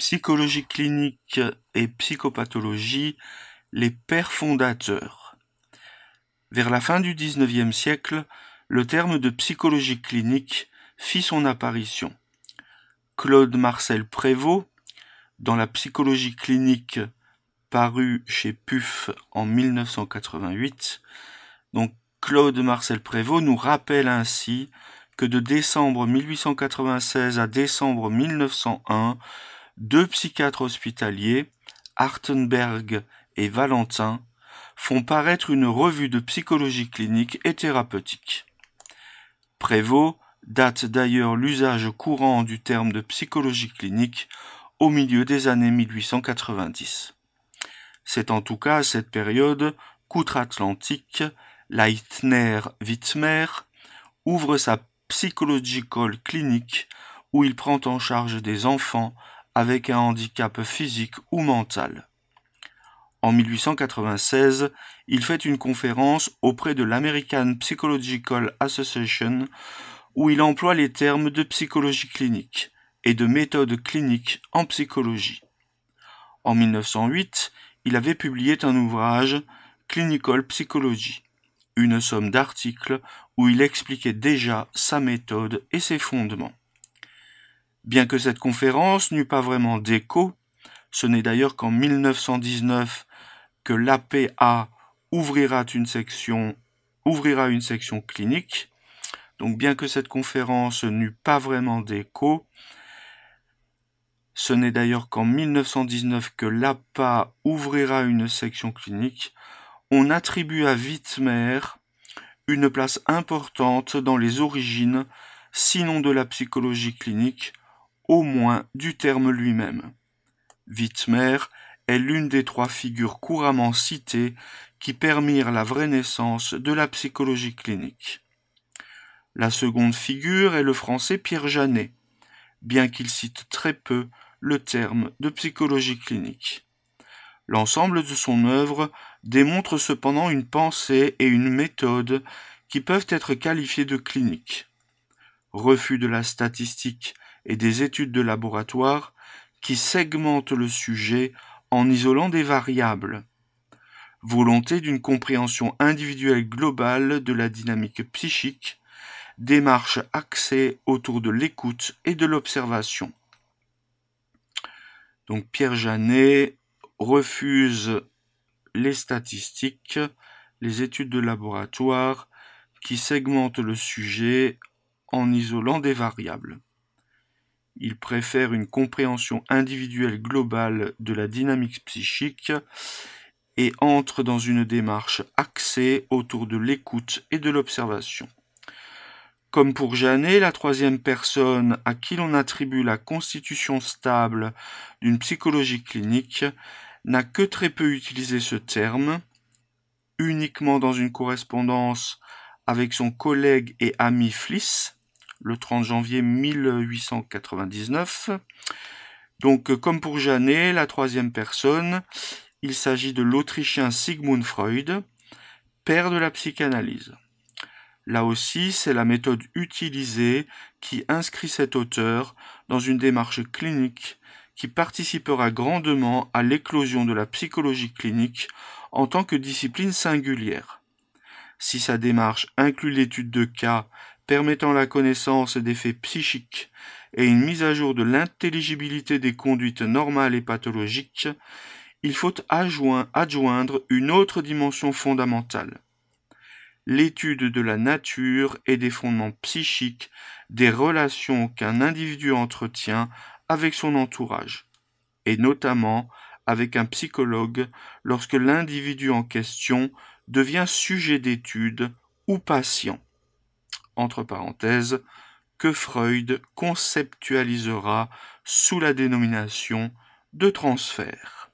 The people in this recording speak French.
psychologie clinique et psychopathologie, les pères fondateurs. Vers la fin du XIXe siècle, le terme de psychologie clinique fit son apparition. Claude Marcel Prévost, dans la psychologie clinique paru chez PUF en 1988, donc Claude Marcel Prévost nous rappelle ainsi que de décembre 1896 à décembre 1901, deux psychiatres hospitaliers, Hartenberg et Valentin, font paraître une revue de psychologie clinique et thérapeutique. Prévost date d'ailleurs l'usage courant du terme de psychologie clinique au milieu des années 1890. C'est en tout cas à cette période qu'outre-Atlantique, Leitner-Wittmer ouvre sa Psychological Clinic où il prend en charge des enfants avec un handicap physique ou mental. En 1896, il fait une conférence auprès de l'American Psychological Association où il emploie les termes de psychologie clinique et de méthode clinique en psychologie. En 1908, il avait publié un ouvrage Clinical Psychology, une somme d'articles où il expliquait déjà sa méthode et ses fondements. Bien que cette conférence n'eût pas vraiment d'écho, ce n'est d'ailleurs qu'en 1919 que l'APA ouvrira une section clinique. Donc bien que cette conférence n'eut pas vraiment d'écho, ce n'est d'ailleurs qu'en 1919 que l'APA ouvrira une section clinique. On attribue à Wittmer une place importante dans les origines, sinon de la psychologie clinique, au moins du terme lui-même. Wittmer est l'une des trois figures couramment citées qui permirent la vraie naissance de la psychologie clinique. La seconde figure est le français Pierre Janet, bien qu'il cite très peu le terme de psychologie clinique. L'ensemble de son œuvre démontre cependant une pensée et une méthode qui peuvent être qualifiées de cliniques. Refus de la statistique et des études de laboratoire qui segmentent le sujet en isolant des variables. Volonté d'une compréhension individuelle globale de la dynamique psychique, démarche axée autour de l'écoute et de l'observation. Donc Pierre Janet refuse les statistiques, les études de laboratoire qui segmentent le sujet en isolant des variables. Il préfère une compréhension individuelle globale de la dynamique psychique et entre dans une démarche axée autour de l'écoute et de l'observation. Comme pour Janet, la troisième personne à qui l'on attribue la constitution stable d'une psychologie clinique n'a que très peu utilisé ce terme, uniquement dans une correspondance avec son collègue et ami Fliss, le 30 janvier 1899. Donc, comme pour Janet, la troisième personne, il s'agit de l'Autrichien Sigmund Freud, père de la psychanalyse. Là aussi, c'est la méthode utilisée qui inscrit cet auteur dans une démarche clinique qui participera grandement à l'éclosion de la psychologie clinique en tant que discipline singulière. Si sa démarche inclut l'étude de cas permettant la connaissance des faits psychiques et une mise à jour de l'intelligibilité des conduites normales et pathologiques, il faut adjoindre une autre dimension fondamentale. L'étude de la nature et des fondements psychiques des relations qu'un individu entretient avec son entourage, et notamment avec un psychologue lorsque l'individu en question devient sujet d'étude ou patient. Entre parenthèses, que Freud conceptualisera sous la dénomination de transfert.